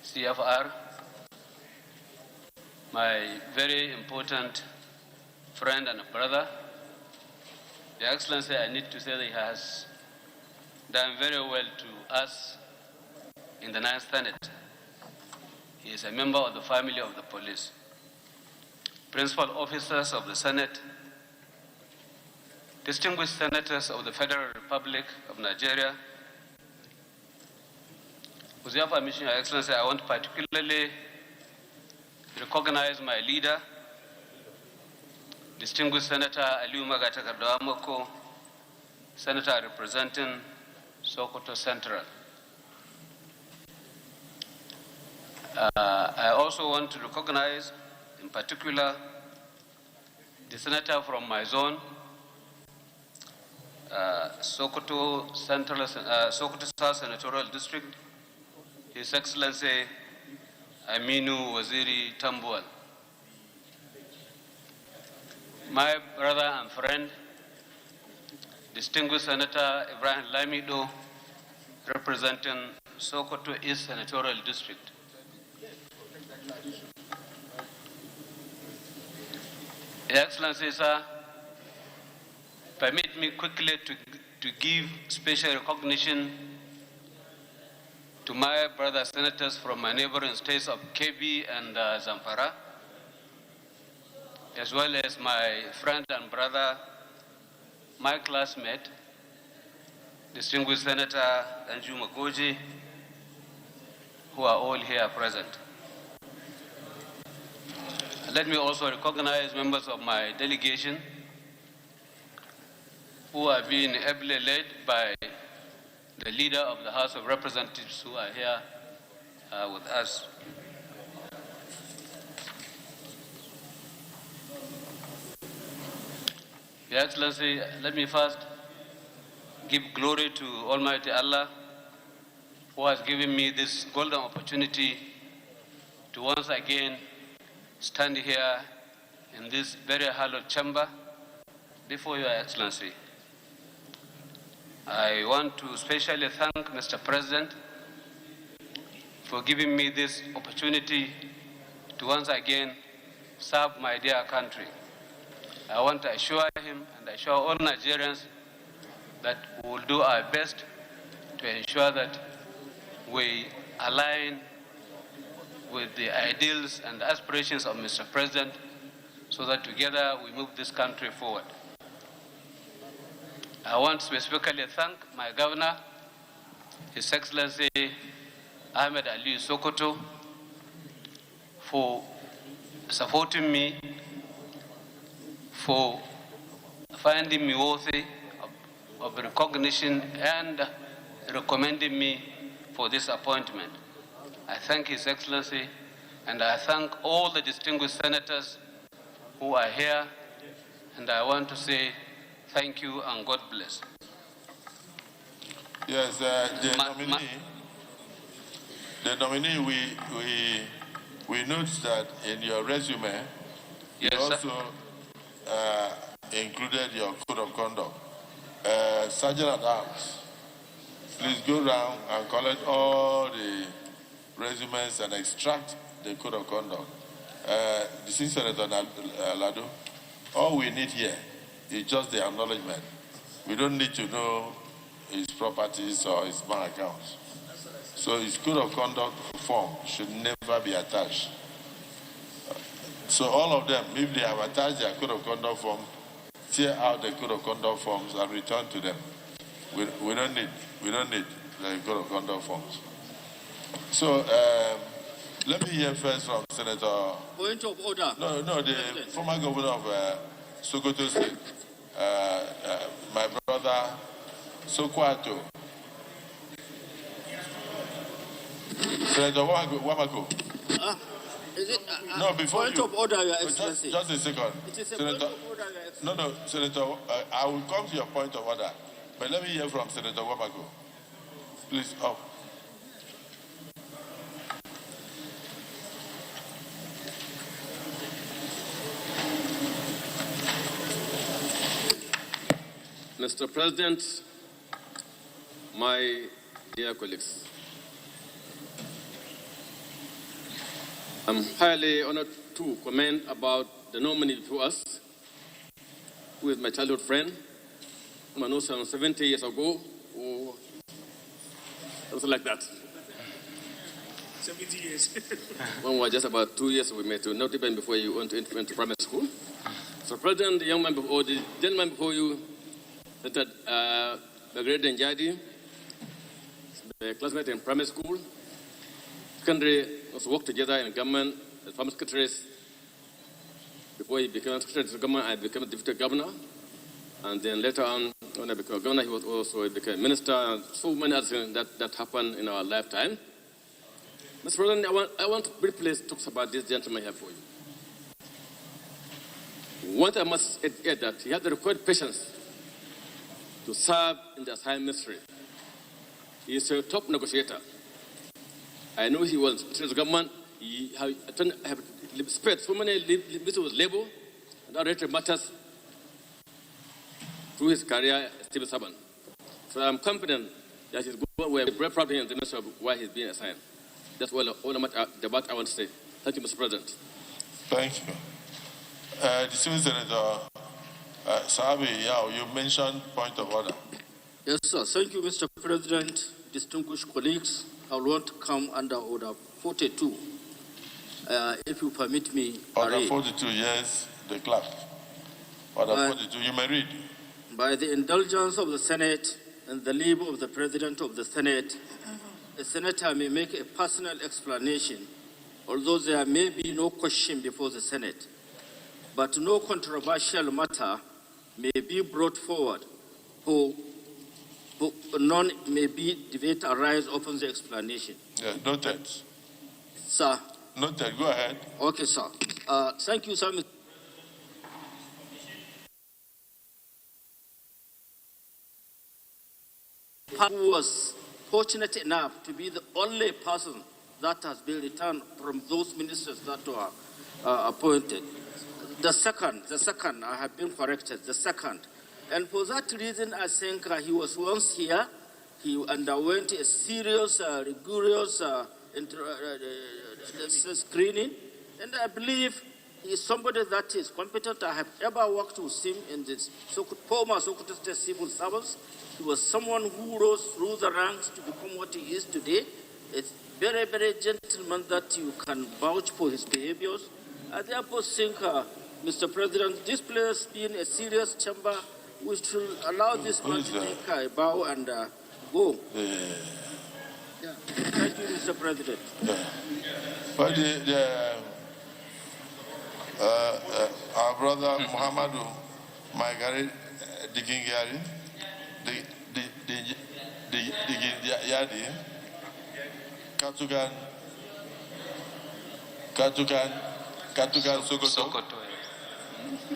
CFR, my very important friend and brother. Your Excellency, I need to say that he has done very well to us in the 9th Senate. He is a member of the family of the police. Principal officers of the Senate, distinguished senators of the Federal Republic of Nigeria. With your permission, Your Excellency, I want to particularly recognize my leader, distinguished Senator Aliu Magatakardawamoko, Senator representing Sokoto Central. I also want to recognize, in particular, the senator from my zone, Sokoto Central, Sokoto South Senatorial District, His Excellency Aminu Waziri Tambuwal. My brother and friend, distinguished Senator Ibrahim Lamido, representing Sokoto East Senatorial District. Your Excellency, sir, permit me quickly to give special recognition to my brother senators from my neighboring states of Kebbi and Zamfara, as well as my friend and brother, my classmate, distinguished Senator Danjuma Goji, who are all here present. Let me also recognize members of my delegation who are being ably led by the leader of the House of Representatives who are here with us. Your Excellency, let me first give glory to Almighty Allah, who has given me this golden opportunity to once again stand here in this very hallowed chamber before Your Excellency. I want to especially thank Mr. President for giving me this opportunity to once again serve my dear country. I want to assure him and assure all Nigerians that we will do our best to ensure that we align with the ideals and aspirations of Mr. President so that together we move this country forward. I want to specifically thank my governor, His Excellency Ahmed Ali Sokoto, for supporting me, for finding me worthy of recognition and recommending me for this appointment. I thank His Excellency, and I thank all the distinguished senators who are here, and I want to say thank you and God bless. Yes, the nominee, we note that in your resume, yes, you also included your code of conduct. Sergeant at Arms, please go around and collect all the resumes and extract the code of conduct. Distinguished Senator Lado, all we need here is just the acknowledgement. We don't need to know his properties or his bank accounts. So his code of conduct form should never be attached. So all of them, if they have attached their code of conduct form, tear out the code of conduct forms and return to them. We don't need the code of conduct forms. So let me hear first from Senator. Point of order. No, the former governor of Sokoto State, my brother Sokwato. Senator Wamako. Is it, no, before point you. of order, Your Excellency. Just a second. It is a Senator, point of order, Your Excellency. No, Senator, I will come to your point of order. But let me hear from Senator Wamako. Please, up. Mr. President, my dear colleagues, I'm highly honored to comment about the nominee to us, who is my childhood friend, whom I know some 70 years ago, or something like that. 70 years. When we were just about 2 years we met, not even before you went to primary school. So, President, the gentleman before you, the great Dingyadi, the classmate in primary school, secondary, also worked together in government as farm secretaries. Before he became secretary to government, I became a deputy governor. And then later on, when I became governor, he was also became minister, and so many other things that happened in our lifetime. Mr. President, I want to briefly talk about this gentleman here for you. One thing I must add that he had the required patience to serve in the assigned ministry. He is a top negotiator. I know he was in the government. He have spared so many meetings with labor and other matters through his career as civil servant. So I'm confident that he's going. We're very proud of him in the ministry of why he's being assigned. That's all the what I want to say. Thank you, Mr. President. Thank you. Distinguished Senator Sabi, you mentioned point of order. Yes, sir. Thank you, Mr. President. Distinguished colleagues, I want to come under Order 42. If you permit me. Order 42, yes, the clerk. Order 42, you may read. By the indulgence of the Senate and the leave of the President of the Senate, a senator may make a personal explanation, although there may be no question before the Senate. But no controversial matter may be brought forward, for none may be debate arise upon the explanation. Yeah, noted. Sir. Noted, go ahead. Okay, sir. Thank you, sir. Who was fortunate enough to be the only person that has been returned from those ministers that were appointed. The second, I have been corrected, the second. And for that reason, I think he was once here. He underwent a serious, rigorous screening. And I believe he is somebody that is competent. I have ever worked with him in this former Sokoto State civil service. He was someone who rose through the ranks to become what he is today. It's very, very gentleman that you can vouch for his behaviors. I therefore think, Mr. President, this place being a serious chamber, we should allow this man to take a bow and go. Yeah. Thank you, Mr. President. But our brother Muhammadu, Dingyadi, Dingyadi, Katugan Sokoto.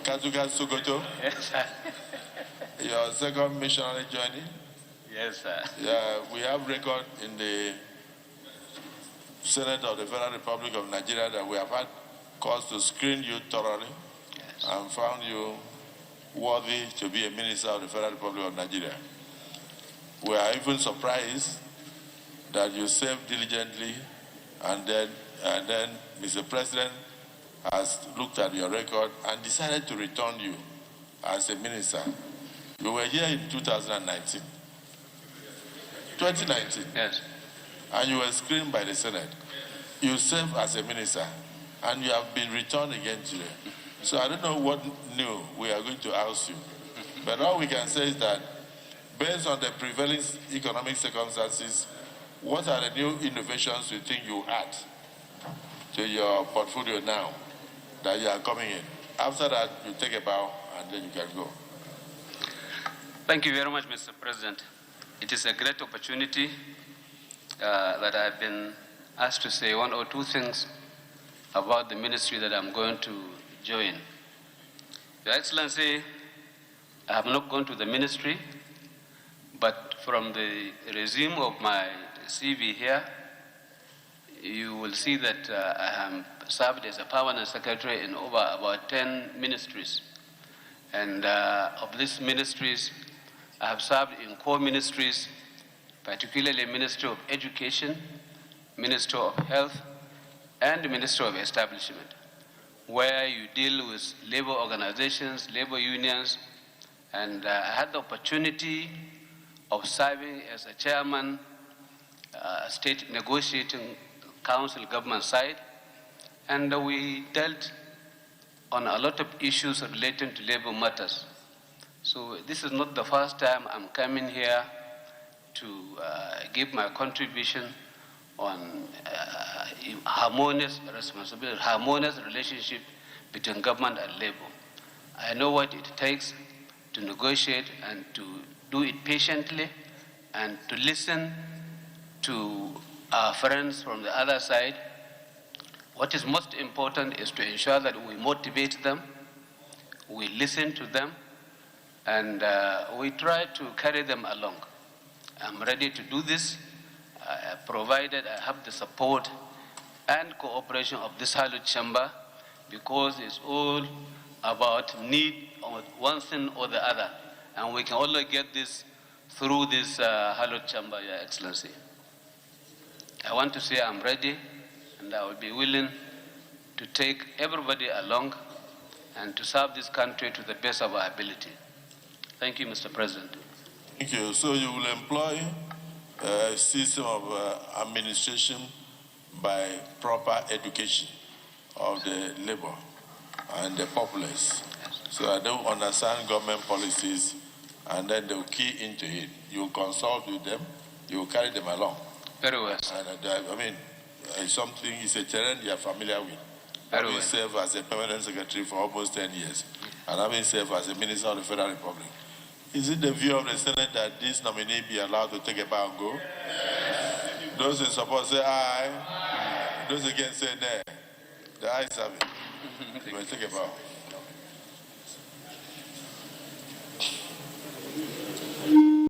Katugan Sokoto. Yes, sir. Your second missionary journey. Yes, sir. Yeah, we have record in the Senate of the Federal Republic of Nigeria that we have had cause to screen you thoroughly and found you worthy to be a minister of the Federal Republic of Nigeria. We are even surprised that you served diligently and then Mr. President has looked at your record and decided to return you as a minister. You were here in 2019. Yes. And you were screened by the Senate. You served as a minister and you have been returned again today. So I don't know what new we are going to ask you. But all we can say is that based on the prevailing economic circumstances, what are the new innovations you think you add to your portfolio now that you are coming in? After that, you take a bow and then you can go. Thank you very much, Mr. President. It is a great opportunity that I've been asked to say one or two things about the ministry that I'm going to join. Your Excellency, I have not gone to the ministry, but from the resume of my CV here, you will see that I have served as a permanent secretary in over about 10 ministries. And of these ministries, I have served in core ministries, particularly Ministry of Education, Ministry of Health, and the Ministry of Establishment, where you deal with labor organizations, labor unions, and I had the opportunity of serving as a chairman, state negotiating council government side, and we dealt on a lot of issues relating to labor matters. So this is not the first time I'm coming here to give my contribution on harmonious responsibility, harmonious relationship between government and labor. I know what it takes to negotiate and to do it patiently and to listen to our friends from the other side. What is most important is to ensure that we motivate them, we listen to them, and we try to carry them along. I'm ready to do this, provided I have the support and cooperation of this hallowed chamber, because it's all about need of one thing or the other. And we can only get this through this hallowed chamber, Your Excellency. I want to say I'm ready, and I will be willing to take everybody along and to serve this country to the best of our ability. Thank you, Mr. President. Thank you. So you will employ a system of administration by proper education of the labor and the populace. So that they will understand government policies and then they will key into it. You will consult with them, you will carry them along. Very well. And I mean, something is a terrain you are familiar with. Very well. Served as a permanent secretary for almost 10 years, and having served as a minister of the Federal Republic. Is it the view of the Senate that this nominee be allowed to take a bow and go? Yes. Those in support say aye. Those against say nay. The ayes have it. You may take a bow.